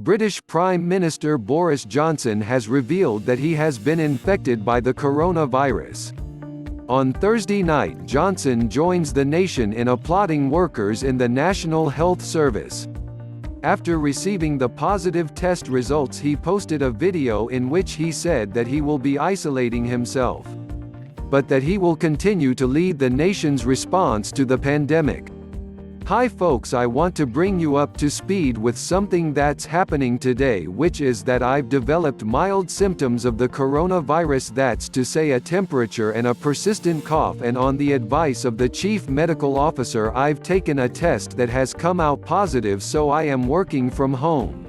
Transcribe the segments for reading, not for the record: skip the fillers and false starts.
British Prime Minister Boris Johnson has revealed that he has been infected by the coronavirus. On Thursday night, Johnson joins the nation in applauding workers in the National Health Service. After receiving the positive test results, he posted a video in which he said that he will be isolating himself, but that he will continue to lead the nation's response to the pandemic. Hi folks, I want to bring you up to speed with something that's happening today, which is that I've developed mild symptoms of the coronavirus, that's to say a temperature and a persistent cough, and on the advice of the chief medical officer I've taken a test that has come out positive, so I am working from home.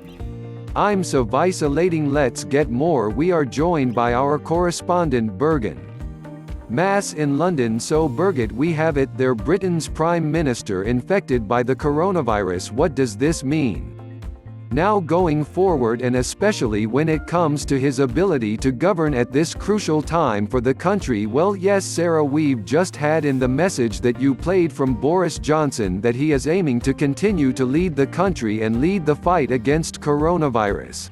I'm isolating. Let's get more. We are joined by our correspondent Bergen. Mass in London. So Birgit, we have it there, Britain's Prime Minister infected by the coronavirus. What does this mean now going forward, and especially when it comes to his ability to govern at this crucial time for the country? Well, yes Sarah, we've just had in the message that you played from Boris Johnson that he is aiming to continue to lead the country and lead the fight against coronavirus.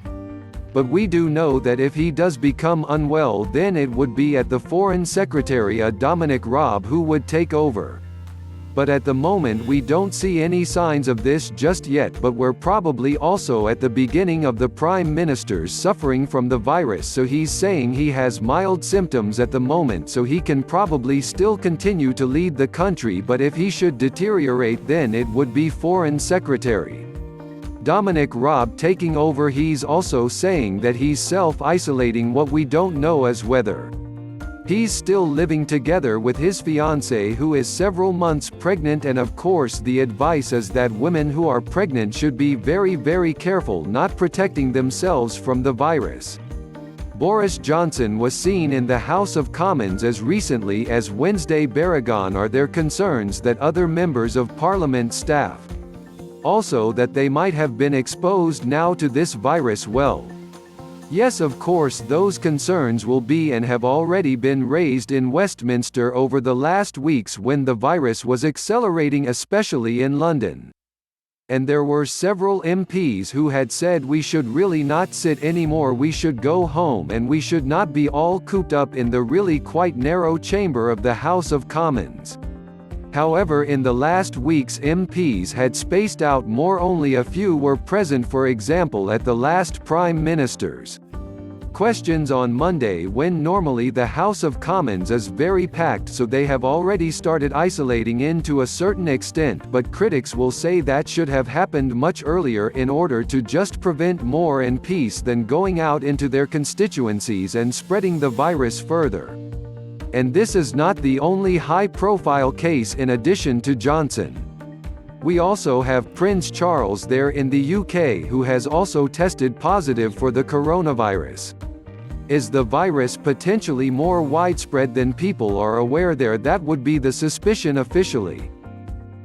But we do know that if he does become unwell, then it would be at the Foreign Secretary Dominic Raab who would take over. But at the moment we don't see any signs of this just yet, but we're probably also at the beginning of the Prime Minister's suffering from the virus, so he's saying he has mild symptoms at the moment, so he can probably still continue to lead the country, but if he should deteriorate, then it would be Foreign Secretary Dominic Raab taking over. He's also saying that he's self-isolating. What we don't know is whether he's still living together with his fiancée, who is several months pregnant, and of course the advice is that women who are pregnant should be very careful not protecting themselves from the virus. Boris Johnson was seen in the House of Commons as recently as Wednesday. Barragan, are there concerns that other members of Parliament staff also that they might have been exposed now to this virus? Well, yes, of course those concerns will be and have already been raised in Westminster over the last weeks when the virus was accelerating, especially in London. And there were several MPs who had said we should really not sit anymore, we should go home, and we should not be all cooped up in the really quite narrow chamber of the House of Commons. However, in the last weeks MPs had spaced out more, only a few were present, for example at the last Prime Minister's questions on Monday, when normally the House of Commons is very packed, so they have already started isolating in to a certain extent, but critics will say that should have happened much earlier in order to just prevent more and peace than going out into their constituencies and spreading the virus further. And this is not the only high-profile case. In addition to Johnson, we also have Prince Charles there in the UK, who has also tested positive for the coronavirus. Is the virus potentially more widespread than people are aware there? That would be the suspicion officially.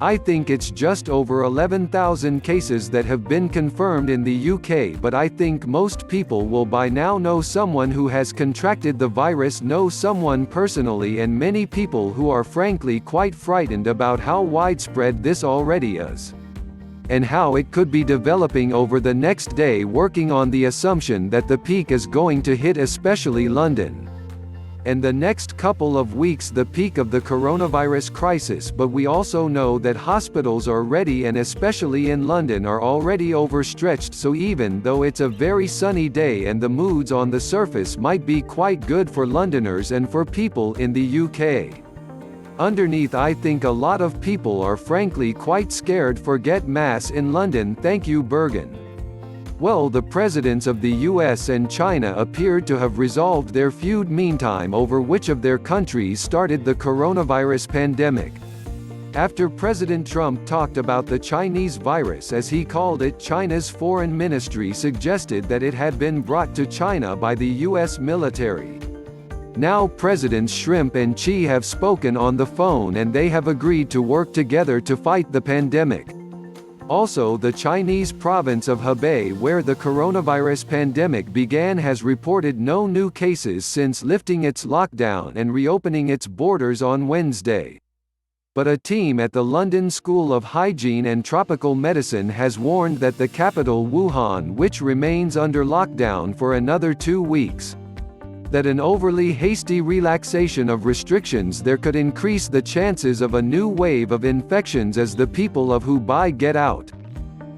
I think it's just over 11,000 cases that have been confirmed in the UK, but I think most people will by now know someone who has contracted the virus, know someone personally, and many people who are frankly quite frightened about how widespread this already is, and how it could be developing over the next day, working on the assumption that the peak is going to hit especially London, and the next couple of weeks, the peak of the coronavirus crisis. But we also know that hospitals are ready, and especially in London are already overstretched, so even though it's a very sunny day and the moods on the surface might be quite good for Londoners and for people in the UK, underneath I think a lot of people are frankly quite scared. Forget mass in London. Thank you, Bergen. Well, the presidents of the US and China appeared to have resolved their feud meantime over which of their countries started the coronavirus pandemic. After President Trump talked about the Chinese virus, as he called it, China's foreign ministry suggested that it had been brought to China by the US military. Now Presidents Trump and Xi have spoken on the phone, and they have agreed to work together to fight the pandemic. Also, the Chinese province of Hebei, where the coronavirus pandemic began, has reported no new cases since lifting its lockdown and reopening its borders on Wednesday. but a team at the London School of Hygiene and Tropical Medicine has warned that the capital Wuhan, which remains under lockdown for another 2 weeks, that an overly hasty relaxation of restrictions there could increase the chances of a new wave of infections as the people of Hubei get out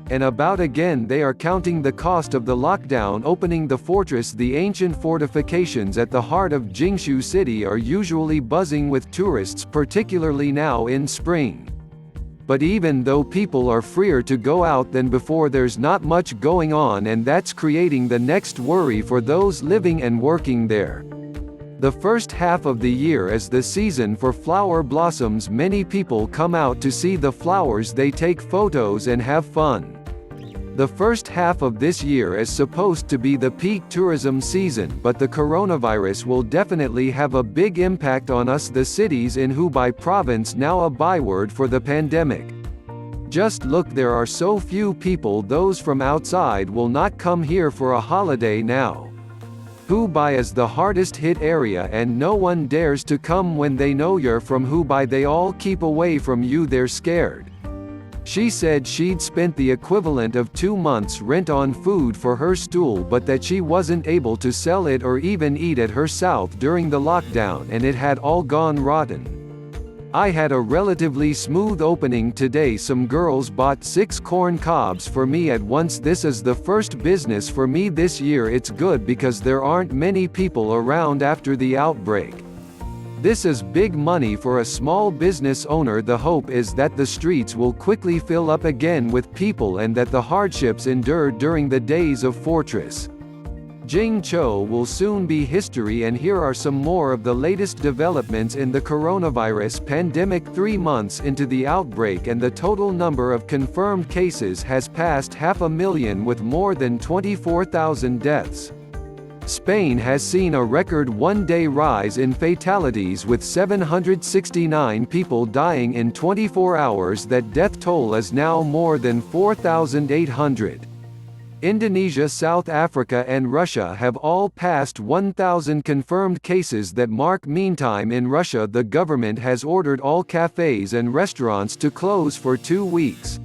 and about again. They are counting the cost of the lockdown opening the fortress. The ancient fortifications at the heart of Jingshu city are usually buzzing with tourists, particularly now in spring. But even though people are freer to go out than before, there's not much going on, and that's creating the next worry for those living and working there. The first half of the year is the season for flower blossoms. Many people come out to see the flowers, they take photos and have fun. The first half of this year is supposed to be the peak tourism season, but the coronavirus will definitely have a big impact on us. The cities in Hubei province now a byword for the pandemic. Just look, there are so few people, those from outside will not come here for a holiday now. Hubei is the hardest hit area and no one dares to come when they know you're from Hubei. They all keep away from you, they're scared. She said she'd spent the equivalent of 2 months' rent on food for her stool, but that she wasn't able to sell it or even eat it herself during the lockdown, and it had all gone rotten. I had a relatively smooth opening today. Some girls bought 6 corn cobs for me at once. This is the first business for me this year. It's good because there aren't many people around after the outbreak. This is big money for a small business owner. The hope is that the streets will quickly fill up again with people and that the hardships endured during the days of Fortress Jingzhou will soon be history. And here are some more of the latest developments in the coronavirus pandemic. 3 months into the outbreak and the total number of confirmed cases has passed 500,000 with more than 24,000 deaths. Spain has seen a record one-day rise in fatalities with 769 people dying in 24 hours. That death toll is now more than 4,800. Indonesia, South Africa and Russia have all passed 1,000 confirmed cases that mark. Meantime, in Russia, the government has ordered all cafes and restaurants to close for 2 weeks.